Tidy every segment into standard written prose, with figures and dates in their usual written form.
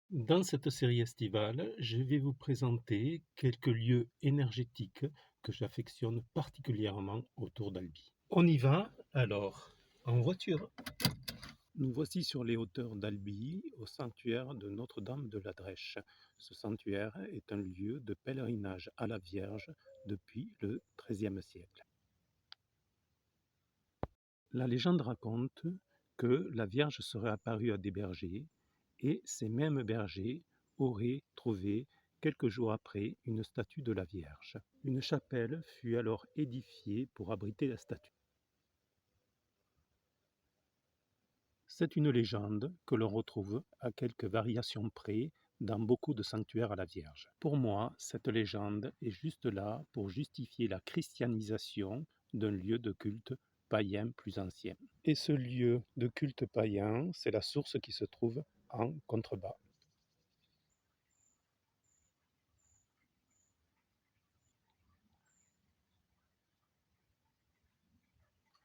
Dans cette série estivale, je vais vous présenter quelques lieux énergétiques que j'affectionne particulièrement autour d'Albi. On y va alors en voiture. Nous voici sur les hauteurs d'Albi, au sanctuaire de Notre-Dame de la Drèche. Ce sanctuaire est un lieu de pèlerinage à la Vierge depuis le XIIIe siècle. La légende raconte que la Vierge serait apparue à des bergers et ces mêmes bergers auraient trouvé quelques jours après une statue de la Vierge. Une chapelle fut alors édifiée pour abriter la statue. C'est une légende que l'on retrouve à quelques variations près dans beaucoup de sanctuaires à la Vierge. Pour moi, cette légende est juste là pour justifier la christianisation d'un lieu de culte païen plus ancien. Et ce lieu de culte païen, c'est la source qui se trouve en contrebas.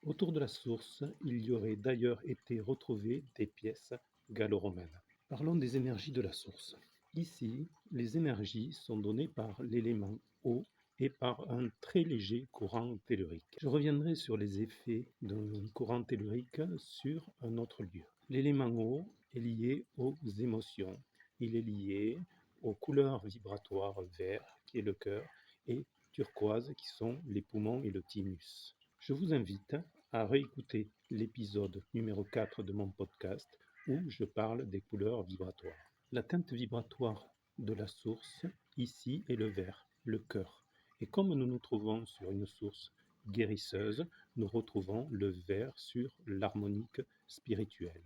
Autour de la source, il y aurait d'ailleurs été retrouvé des pièces gallo-romaines. Parlons des énergies de la source. Ici, les énergies sont données par l'élément eau et par un très léger courant tellurique. Je reviendrai sur les effets d'un courant tellurique sur un autre lieu. L'élément eau est lié aux émotions. Il est lié aux couleurs vibratoires vert, qui est le cœur, et turquoise, qui sont les poumons et le thymus. Je vous invite à réécouter l'épisode numéro 4 de mon podcast où je parle des couleurs vibratoires. La teinte vibratoire de la source, ici, est le vert, le cœur. Et comme nous nous trouvons sur une source guérisseuse, nous retrouvons le vert sur l'harmonique spirituelle.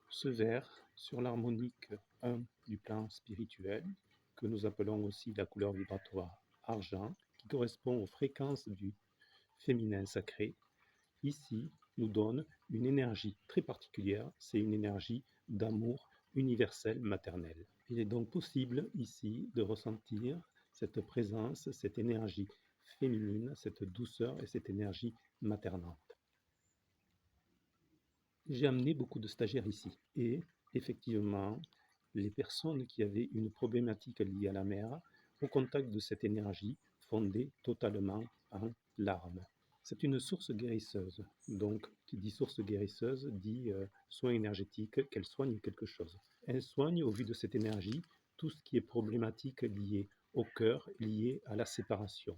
Ce vert sur l'harmonique 1 du plan spirituel, que nous appelons aussi la couleur vibratoire argent, qui correspond aux fréquences du féminin sacré, ici nous donne une énergie très particulière, c'est une énergie d'amour universel maternel. Il est donc possible ici de ressentir cette présence, cette énergie féminine, cette douceur et cette énergie maternante. J'ai amené beaucoup de stagiaires ici et effectivement, les personnes qui avaient une problématique liée à la mer, au contact de cette énergie, fondaient totalement en larmes. C'est une source guérisseuse. Donc, qui dit source guérisseuse dit soin énergétique, qu'elle soigne quelque chose. Elle soigne, au vu de cette énergie, tout ce qui est problématique lié au cœur, lié à la séparation.